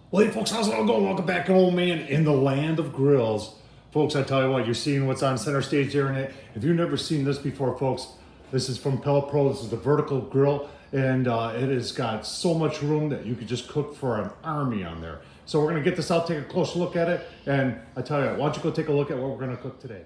Well, hey folks, how's it all going? Welcome back, old man, in the land of grills. Folks, I tell you what, you're seeing what's on center stage here. And if you've never seen this before, folks, this is from Pellet Pro. This is the vertical grill, and it has got so much room that you could just cook for an army on there. So we're gonna get this out, take a closer look at it, and I tell you, why don't you go take a look at what we're gonna cook today.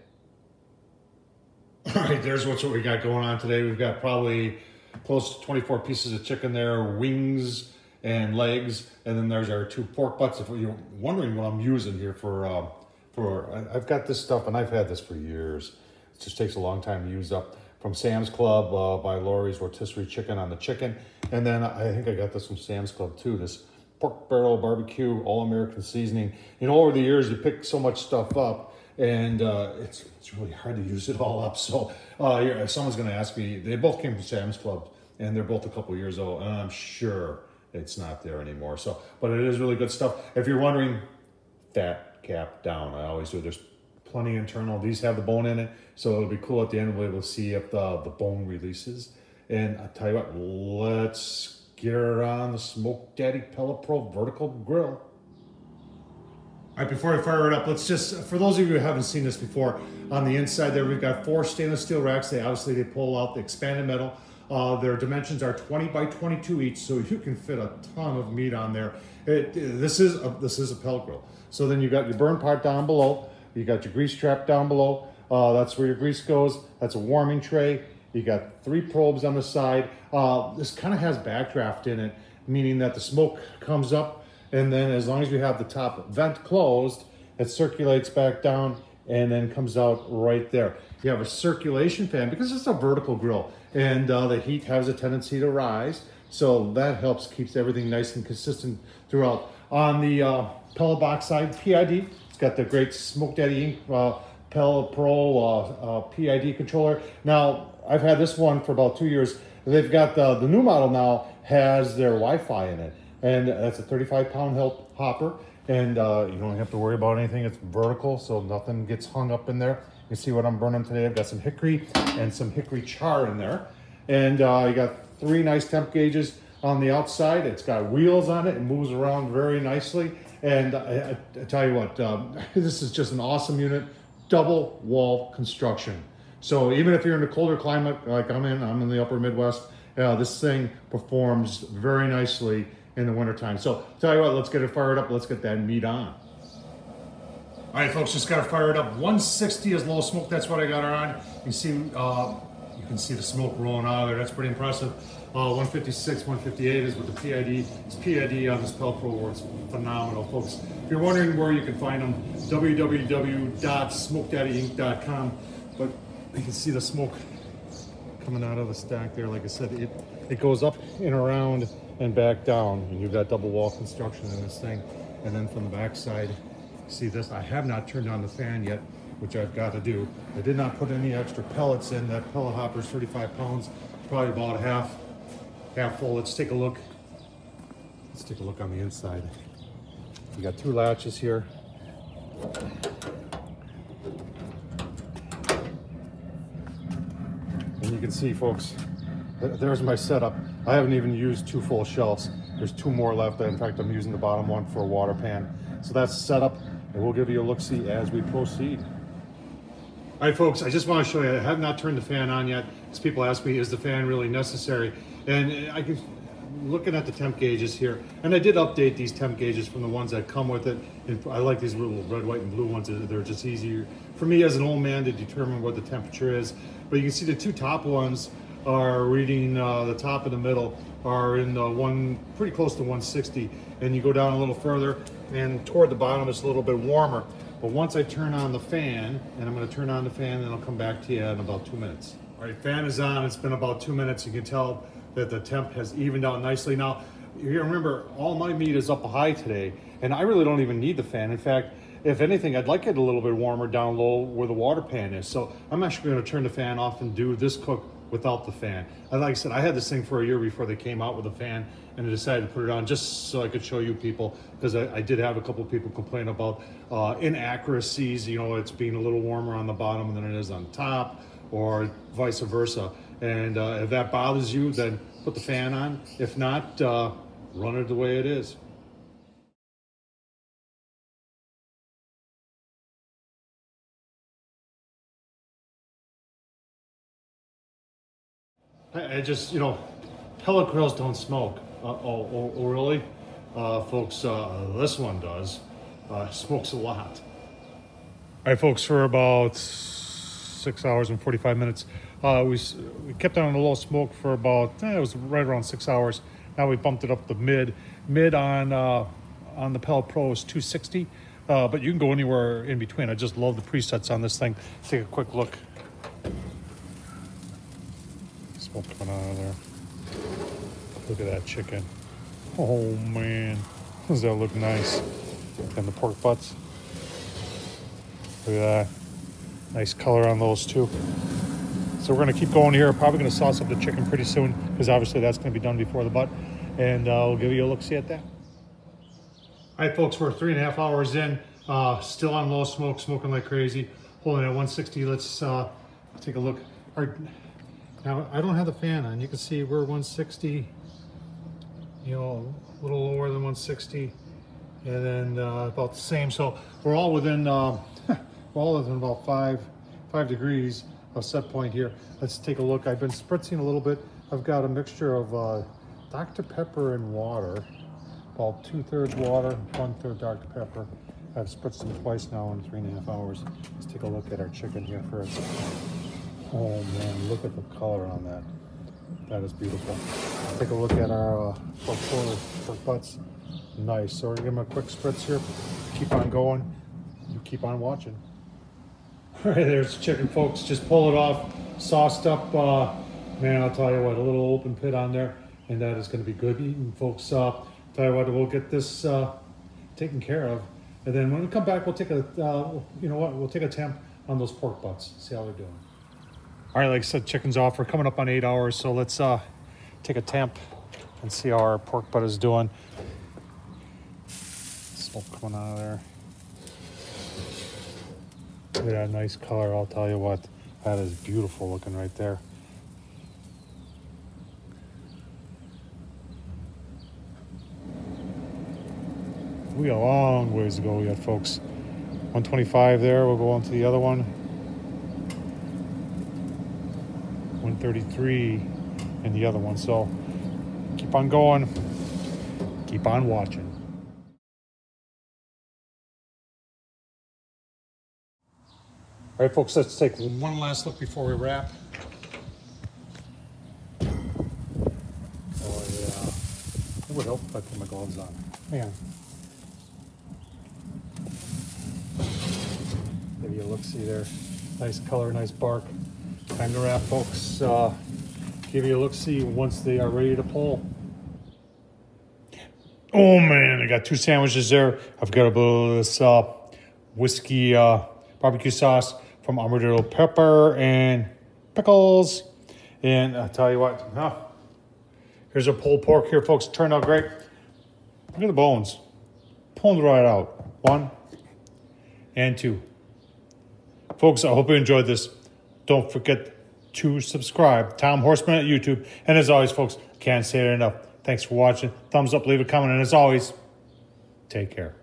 All right, there's what we got going on today. We've got probably close to 24 pieces of chicken there, wings and legs, and then there's our 2 pork butts. If you're wondering what I'm using here I've got this stuff and I've had this for years. It just takes a long time to use up. From Sam's Club by Lori's Rotisserie Chicken on the chicken. And then I think I got this from Sam's Club too, this pork barrel barbecue, all-American seasoning. You know, over the years you pick so much stuff up, and it's really hard to use it all up. So someone's gonna ask me, they both came from Sam's Club and they're both a couple years old, and I'm sure it's not there anymore. So, but it is really good stuff. If you're wondering, fat cap down. I always do. There's plenty internal. These have the bone in it, so it'll be cool at the end. We'll be able to see if the bone releases. And I tell you what, let's get her on the Smoke Daddy Pellet Pro vertical grill. All right, before I fire it up, let's just, for those of you who haven't seen this before, on the inside there, we've got 4 stainless steel racks. They pull out the expanded metal. Their dimensions are 20 by 22 each, so you can fit a ton of meat on there. This is a pellet grill. So then you got your burn part down below. You got your grease trap down below. That's where your grease goes. That's a warming tray. You got 3 probes on the side. This kind of has backdraft in it, meaning that the smoke comes up, and then as long as you have the top vent closed, it circulates back down and then comes out right there. You have a circulation fan because it's a vertical grill, and the heat has a tendency to rise. So that helps, keeps everything nice and consistent throughout. On the pellet box side, PID, it's got the great Smoke Daddy Inc. Pellet Pro PID controller. Now, I've had this one for about 2 years. They've got the new model now has their Wi-Fi in it, and that's a 35-pound hopper, and you don't have to worry about anything. It's vertical, so nothing gets hung up in there. You see what I'm burning today. I've got some hickory and some hickory char in there, and you got 3 nice temp gauges on the outside. It's got wheels on it and moves around very nicely. And I tell you what, this is just an awesome unit, double wall construction. So even if you're in a colder climate like I'm in the upper Midwest, this thing performs very nicely in the wintertime. So tell you what, let's get it fired up. Let's get that meat on. All right, folks, just got it fired up. 160 is low smoke. That's what I got her on. You can see the smoke rolling out of there. That's pretty impressive. 156, 158 is with the PID. It's PID on this Pellet Pro, where it's phenomenal, folks. If you're wondering where you can find them, www.smokedaddyinc.com. But you can see the smoke coming out of the stack there. Like I said, it goes up and around and back down, and you've got double wall construction in this thing. And then from the back side, see this, I have not turned on the fan yet, which I've got to do. I did not put any extra pellets in. That pellet hopper is 35 pounds, probably about half full. Let's take a look. Let's take a look on the inside. You got 2 latches here. And you can see, folks, there's my setup. I haven't even used 2 full shelves. There's 2 more left. In fact, I'm using the bottom one for a water pan. So that's set up, and we'll give you a look-see as we proceed. All right, folks, I just want to show you, I have not turned the fan on yet, because people ask me, is the fan really necessary? And I'm looking at the temp gauges here, and I did update these temp gauges from the ones that come with it. And I like these little red, white, and blue ones. They're just easier for me as an old man to determine what the temperature is. But you can see the 2 top ones are reading, the top and the middle are in pretty close to 160, and you go down a little further, and toward the bottom it's a little bit warmer. But once I turn on the fan, and I'm going to turn on the fan, and I'll come back to you in about 2 minutes. All right, fan is on. It's been about 2 minutes. You can tell that the temp has evened out nicely. Now, you remember, all my meat is up high today, and I really don't even need the fan. In fact, if anything, I'd like it a little bit warmer down low where the water pan is. So I'm actually going to turn the fan off and do this cook without the fan. And like I said, I had this thing for a year before they came out with a fan, and I decided to put it on just so I could show you people, because I did have a couple of people complain about inaccuracies, you know, it's being a little warmer on the bottom than it is on top, or vice versa. And if that bothers you, then put the fan on. If not, run it the way it is. I just, you know, pellet grills don't smoke. Oh, really? Folks, this one does. Smokes a lot. All right, folks, for about 6 hours and 45 minutes, we kept it on a low smoke for about, it was right around 6 hours. Now we bumped it up to mid. Mid on the Pellet Pro is 260, but you can go anywhere in between. I just love the presets on this thing. Take a quick look. Smoke coming out of there. Look at that chicken. Oh man, does that look nice? And the pork butts. Look at that. Nice color on those too. So we're gonna keep going here. Probably gonna sauce up the chicken pretty soon because obviously that's gonna be done before the butt. And we'll give you a look-see at that. All right, folks, we're 3.5 hours in. Still on low smoke, smoking like crazy. Holding at 160. Let's take a look. Now, I don't have the fan on. You can see we're 160, you know, a little lower than 160, and then about the same. So we're all within, we're all within about 5 degrees of set point here. Let's take a look. I've been spritzing a little bit. I've got a mixture of Dr. Pepper and water, about 2/3 water, 1/3 Dr. Pepper. I've spritzed them twice now in 3.5 hours. Let's take a look at our chicken here first. Oh man, look at the color on that. That is beautiful. Take a look at our pork butts. Nice. So we're gonna give them a quick spritz here. Keep on going. You keep on watching. All right, there's the chicken, folks. Just pull it off, sauced up. Man, I'll tell you what, a little open pit on there, and that is going to be good eating, folks. Tell you what, we'll get this taken care of, and then when we come back, we'll take a, you know what, we'll take a temp on those pork butts. See how they're doing. All right, like I said, chicken's off. We're coming up on 8 hours, so let's take a temp and see how our pork butt is doing. Smoke coming out of there. Look at that nice color. I'll tell you what, that is beautiful looking right there. We got a long ways to go yet, folks. 125 there. We'll go on to the other one. 133 in the other one. So keep on going. Keep on watching. All right, folks, let's take one last look before we wrap. Oh, yeah. It would help if I put my gloves on. Man. Give you a look-see there. Nice color, nice bark. Time to wrap, folks. Give you a look-see once they are ready to pull. Oh, man, I got 2 sandwiches there. I've got a bit of this whiskey barbecue sauce from Armadillo pepper and pickles. And I'll tell you what, here's our pulled pork here, folks. Turned out great. Look at the bones. Pulling right out. 1 and 2. Folks, I hope you enjoyed this. Don't forget to subscribe. Tom Horseman at YouTube. And as always, folks, can't say it enough. Thanks for watching. Thumbs up, leave a comment. And as always, take care.